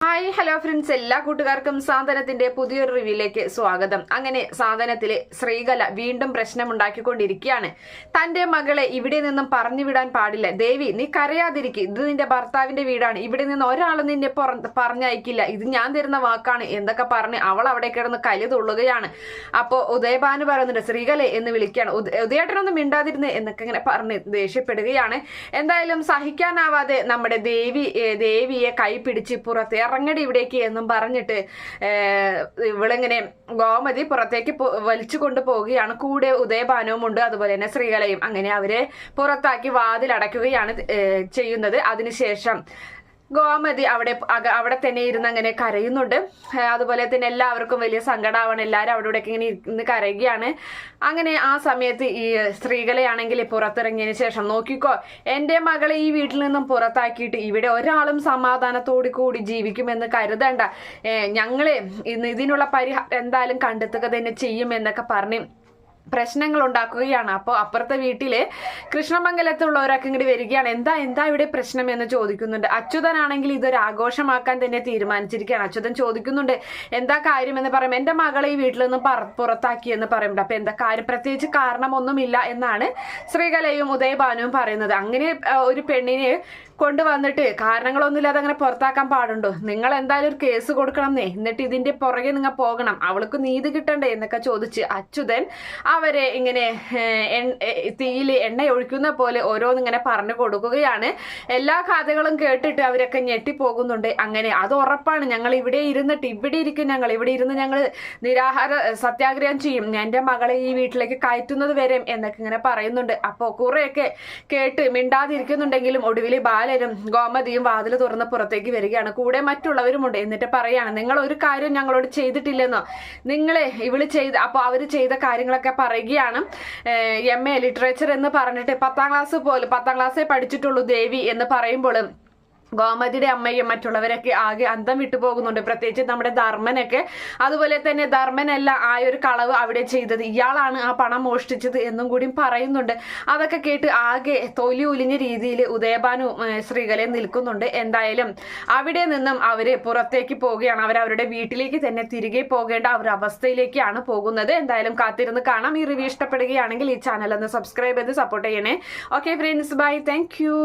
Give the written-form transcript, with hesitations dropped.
Hi hello friends, എല്ലാ കൂട്ടുകാർക്കും സാന്ത്വനത്തിന്റെ പുതിയൊരു റിവ്യൂയിലേക്ക് സ്വാഗതം. അങ്ങനെ സാന്ത്വനത്തിലെ ശ്രീകല വീണ്ടും പ്രശ്നമുണ്ടാക്കിക്കൊണ്ടിരിക്കുകയാണ്. തന്റെ മകളെ ഇവിടെ നിന്നും പറഞ്ഞു വിടാൻ പാടില്ല. ദേവി, നീ കരയാതിരിക്കും, ഇത് നിന്റെ ഭർത്താവിന്റെ വീടാണ്, ഇവിടെ നിന്ന് ഒരാളും നിന്നെ പറഞ്ഞയക്കില്ല, ഇത് ഞാൻ തരുന്ന വാക്കാണ് എന്തൊക്കെ പറഞ്ഞ് അവൾ അവിടെ കിടന്ന് കലി തുള്ളുകയാണ്. അപ്പോ ഉദയഭാനു പറയുന്നുണ്ട്, ശ്രീകലെ എന്ന് വിളിക്കുകയാണ്. ഉദയേട്ടനൊന്നും മിണ്ടാതിരുന്ന് എന്നൊക്കെ ഇങ്ങനെ പറഞ്ഞ് ദേഷ്യപ്പെടുകയാണ്. എന്തായാലും സഹിക്കാനാവാതെ നമ്മുടെ ദേവിയെ കൈ പിടിച്ച് പുറത്ത് ഇറങ്ങടി ഇവിടേക്ക് എന്നും പറഞ്ഞിട്ട് ഇവളിങ്ങനെ ഗോമതി പുറത്തേക്ക് വലിച്ചു കൊണ്ടുപോവുകയാണ്. കൂടെ ഉദയഭാനുവും ഉണ്ട്, അതുപോലെ തന്നെ ശ്രീകലയും. അങ്ങനെ അവരെ പുറത്താക്കി വാതിലടയ്ക്കുകയാണ് ചെയ്യുന്നത്. അതിനുശേഷം ഗോമതി അവിടെ തന്നെ ഇരുന്ന് അങ്ങനെ കരയുന്നുണ്ട്. അതുപോലെ തന്നെ എല്ലാവർക്കും വലിയ സങ്കടമാണ്. എല്ലാവരും അവിടെ ഇവിടേക്ക് ഇങ്ങനെ ഇരുന്ന് കരയുകയാണ്. അങ്ങനെ ആ സമയത്ത് ഈ സ്ത്രീകളെയാണെങ്കിൽ പുറത്തിറങ്ങിയതിന് ശേഷം, നോക്കിക്കോ, എൻ്റെ മകളെ ഈ വീട്ടിൽ നിന്നും പുറത്താക്കിയിട്ട് ഇവിടെ ഒരാളും സമാധാനത്തോടു കൂടി ജീവിക്കുമെന്ന് കരുതണ്ട, ഞങ്ങള് ഇതിനുള്ള പരിഹാരം എന്തായാലും കണ്ടെത്തുക തന്നെ ചെയ്യുമെന്നൊക്കെ പറഞ്ഞ് പ്രശ്നങ്ങൾ ഉണ്ടാക്കുകയാണ്. അപ്പോൾ അപ്പുറത്തെ വീട്ടില് കൃഷ്ണമംഗലത്തുള്ളവരൊക്കെ ഇങ്ങോട്ട് വരികയാണ്. എന്താ ഇവിടെ പ്രശ്നം എന്ന് ചോദിക്കുന്നുണ്ട്. അച്യുതനാണെങ്കിൽ ഇതൊരു ആഘോഷമാക്കാൻ തന്നെ തീരുമാനിച്ചിരിക്കുകയാണ്. അച്യുതൻ ചോദിക്കുന്നുണ്ട്, എന്താ കാര്യം എന്ന് പറയുമ്പോൾ, എന്റെ മകളെ ഈ വീട്ടിൽ നിന്ന് പുറത്താക്കി എന്ന് പറയുന്നുണ്ട്. അപ്പൊ എന്താ കാര്യം? പ്രത്യേകിച്ച് കാരണമൊന്നുമില്ല എന്നാണ് ശ്രീകലയും ഉദയഭാനുവും പറയുന്നത്. അങ്ങനെ ഒരു പെണ്ണിനെ കൊണ്ടുവന്നിട്ട് കാരണങ്ങളൊന്നുമില്ലാതെ അങ്ങനെ പുറത്താക്കാൻ പാടുണ്ടോ? നിങ്ങൾ എന്തായാലും ഒരു കേസ് കൊടുക്കണമെന്നേ, എന്നിട്ട് ഇതിന്റെ പുറകെ നിങ്ങൾ പോകണം, അവൾക്ക് നീതി കിട്ടണ്ടേ എന്നൊക്കെ ചോദിച്ച് അച്യുതൻ അവരെ ഇങ്ങനെ തീയിൽ എണ്ണ ഒഴിക്കുന്ന പോലെ ഓരോന്നിങ്ങനെ പറഞ്ഞു കൊടുക്കുകയാണ്. എല്ലാ കഥകളും കേട്ടിട്ട് അവരൊക്കെ ഞെട്ടിപ്പോകുന്നുണ്ട്. അങ്ങനെ അത് ഉറപ്പാണ്, ഞങ്ങൾ ഇവിടെ ഇരിക്കും, ഞങ്ങൾ ഇവിടെ ഇരുന്ന് ഞങ്ങൾ നിരാഹാര സത്യാഗ്രഹം ചെയ്യും, എന്റെ മകളെ ഈ വീട്ടിലേക്ക് കയറ്റുന്നത് വരെ എന്നൊക്കെ ഇങ്ങനെ പറയുന്നുണ്ട്. അപ്പോൾ കുറെയൊക്കെ കേട്ട് മിണ്ടാതിരിക്കുന്നുണ്ടെങ്കിലും ഒടുവിൽ ബാലനും ഗോമതിയും വാതിൽ തുറന്ന് പുറത്തേക്ക് വരികയാണ്. കൂടെ മറ്റുള്ളവരുമുണ്ട്. എന്നിട്ട് പറയാണ്, നിങ്ങൾ ഒരു കാര്യം ഞങ്ങളോട് ചെയ്തിട്ടില്ലെന്നോ, നിങ്ങളെ ഇവള് ചെയ്ത്, അപ്പൊ അവര് ചെയ്ത കാര്യങ്ങളൊക്കെ പറയുകയാണ്. MA ലിറ്ററേച്ചർ എന്ന് പറഞ്ഞിട്ട് 10ാം ക്ലാസ്സേ പഠിച്ചിട്ടുള്ളൂ ദേവി എന്ന് പറയുമ്പോൾ ഗോമതിയുടെ അമ്മയും മറ്റുള്ളവരൊക്കെ ആകെ അന്തം വിട്ടുപോകുന്നുണ്ട്. പ്രത്യേകിച്ച് നമ്മുടെ ധർമ്മനൊക്കെ. അതുപോലെ തന്നെ ധർമ്മനല്ല ആ ഒരു കളവ് അവിടെ ചെയ്തത്, ഇയാളാണ് ആ പണം മോഷ്ടിച്ചത് എന്നും കൂടി പറയുന്നുണ്ട്. അതൊക്കെ കേട്ട് ആകെ തൊലി ഉലിഞ്ഞ രീതിയിൽ ഉദയഭാനു ശ്രീകലയെ നിൽക്കുന്നുണ്ട്. എന്തായാലും അവിടെ നിന്നും അവര് പുറത്തേക്ക് പോവുകയാണ്. അവരവരുടെ വീട്ടിലേക്ക് തന്നെ തിരികെ പോകേണ്ട ഒരു അവസ്ഥയിലേക്കാണ് പോകുന്നത്. എന്തായാലും കാത്തിരുന്ന് കാണാം. ഈ റിവ്യൂ ഇഷ്ടപ്പെടുകയാണെങ്കിൽ ഈ ചാനൽ ഒന്ന് സബ്സ്ക്രൈബ് ചെയ്ത് സപ്പോർട്ട് ചെയ്യണേ. Okay friends, bye, thank U.